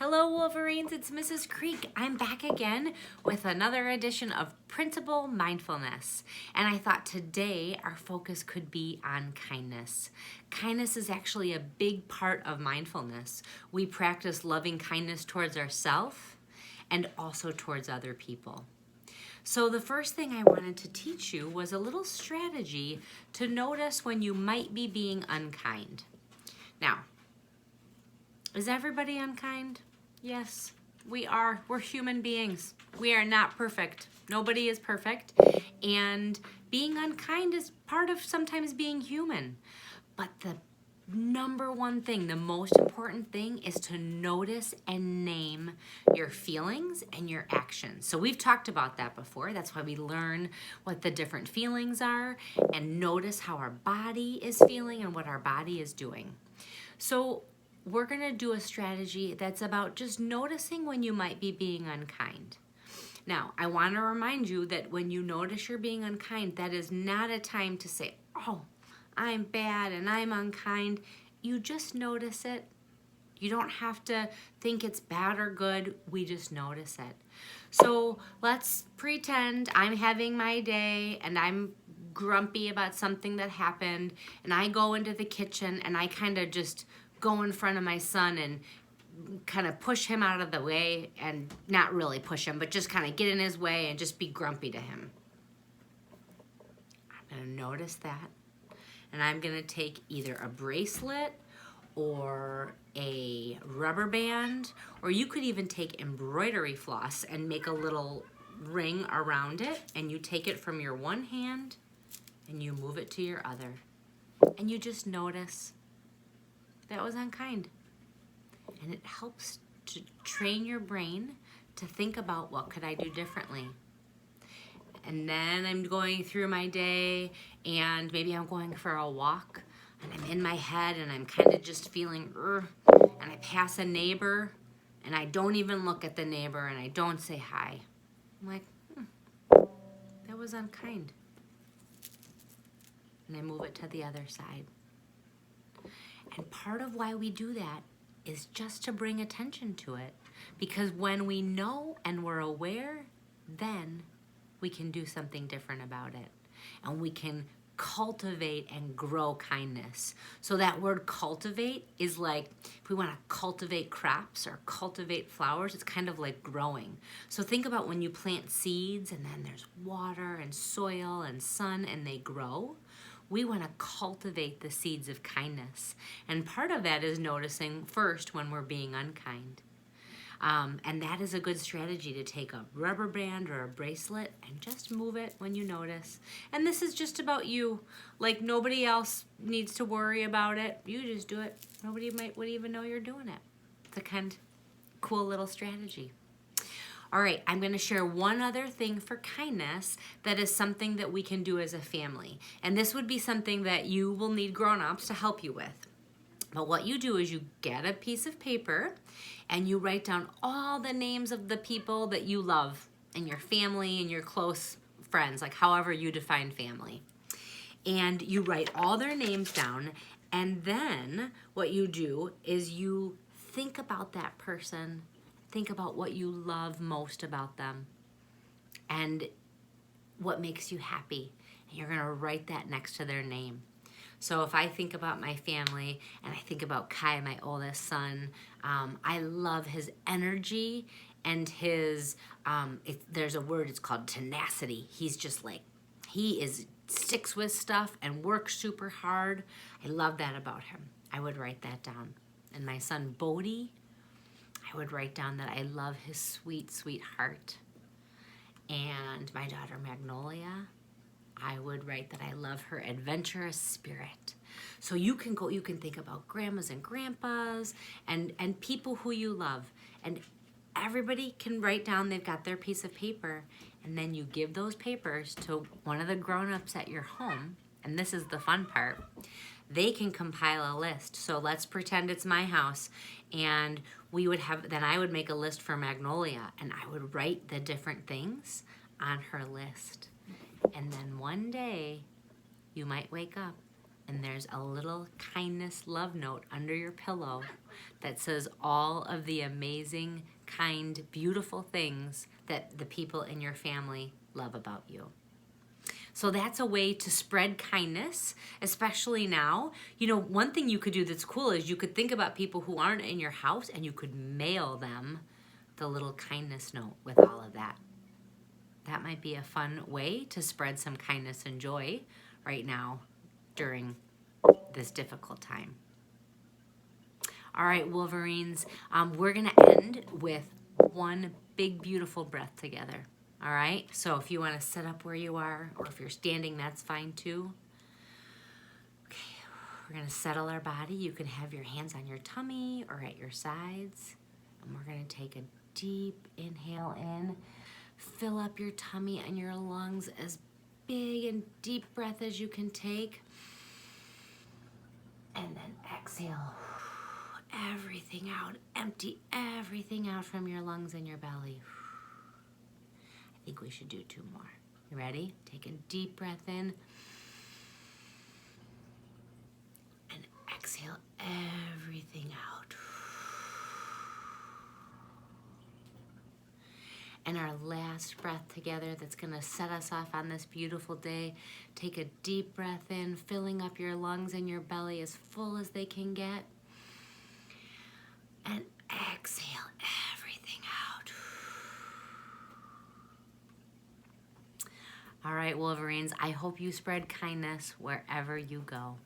Hello Wolverines, it's Mrs. Krych. I'm back again with another edition of Printable Mindfulness. And I thought today our focus could be on kindness. Kindness is actually a big part of mindfulness. We practice loving kindness towards ourselves and also towards other people. So the first thing I wanted to teach you was a little strategy to notice when you might be being unkind. Now, is everybody unkind? Yes, we are. We're human beings. We are not perfect. Nobody is perfect. And being unkind is part of sometimes being human. But the number one thing, the most important thing is to notice and name your feelings and your actions. So we've talked about that before. That's why we learn what the different feelings are and notice how our body is feeling and what our body is doing. So we're going to do a strategy that's about just noticing when you might be being unkind. Now, I want to remind you that when you notice you're being unkind, that is not a time to say, oh, I'm bad and I'm unkind. You just notice it. You don't have to think it's bad or good. We just notice it. So let's pretend I'm having my day and I'm grumpy about something that happened, and I go into the kitchen and I kind of just go in front of my son and kind of push him out of the way, and not really push him, but just kind of get in his way and just be grumpy to him. I'm going to notice that, and I'm going to take either a bracelet or a rubber band, or you could even take embroidery floss and make a little ring around it, and you take it from your one hand and you move it to your other, and you just notice that was unkind. And it helps to train your brain to think about what could I do differently. And then I'm going through my day, and maybe I'm going for a walk, and I'm in my head and I'm kind of just feeling, and I pass a neighbor and I don't even look at the neighbor and I don't say hi. I'm like, that was unkind. And I move it to the other side. And part of why we do that is just to bring attention to it. Because when we know and we're aware, then we can do something different about it. And we can cultivate and grow kindness. So that word cultivate is like, if we want to cultivate crops or cultivate flowers, it's kind of like growing. So think about when you plant seeds and then there's water and soil and sun and they grow. We want to cultivate the seeds of kindness. And part of that is noticing first when we're being unkind. And that is a good strategy, to take a rubber band or a bracelet and just move it when you notice. And this is just about you. Like, nobody else needs to worry about it. You just do it. Nobody would even know you're doing it. It's a kind of cool little strategy. All right, I'm going to share one other thing for kindness that is something that we can do as a family. And this would be something that you will need grown-ups to help you with. But what you do is you get a piece of paper and you write down all the names of the people that you love and your family and your close friends, like however you define family. And you write all their names down, and then what you do is you think about that person. Think about what you love most about them and what makes you happy. And you're going to write that next to their name. So if I think about my family and I think about Kai, my oldest son, I love his energy and his, there's a word, it's called tenacity. He's just like, sticks with stuff and works super hard. I love that about him. I would write that down. And my son Bodhi, I would write down that I love his sweet, sweet heart. And my daughter Magnolia, I would write that I love her adventurous spirit. So you can think about grandmas and grandpas and people who you love. And everybody can write down, they've got their piece of paper, and then you give those papers to one of the grown-ups at your home. And this is the fun part. They can compile a list. So let's pretend it's my house, and then I would make a list for Magnolia, and I would write the different things on her list. And then one day you might wake up and there's a little kindness love note under your pillow that says all of the amazing, kind, beautiful things that the people in your family love about you. So that's a way to spread kindness, especially now. You know, one thing you could do that's cool is you could think about people who aren't in your house and you could mail them the little kindness note with all of that. That might be a fun way to spread some kindness and joy right now during this difficult time. All right, Wolverines, we're gonna end with one big, beautiful breath together. All right, so if you wanna sit up where you are, or if you're standing, that's fine too. Okay, we're gonna settle our body. You can have your hands on your tummy or at your sides. And we're gonna take a deep inhale in. Fill up your tummy and your lungs as big and deep breath as you can take. And then exhale everything out. Empty everything out from your lungs and your belly. I think we should do 2 more. You ready? Take a deep breath in. And exhale everything out. And our last breath together that's gonna set us off on this beautiful day. Take a deep breath in, filling up your lungs and your belly as full as they can get. And exhale everything out. All right, Wolverines, I hope you spread kindness wherever you go.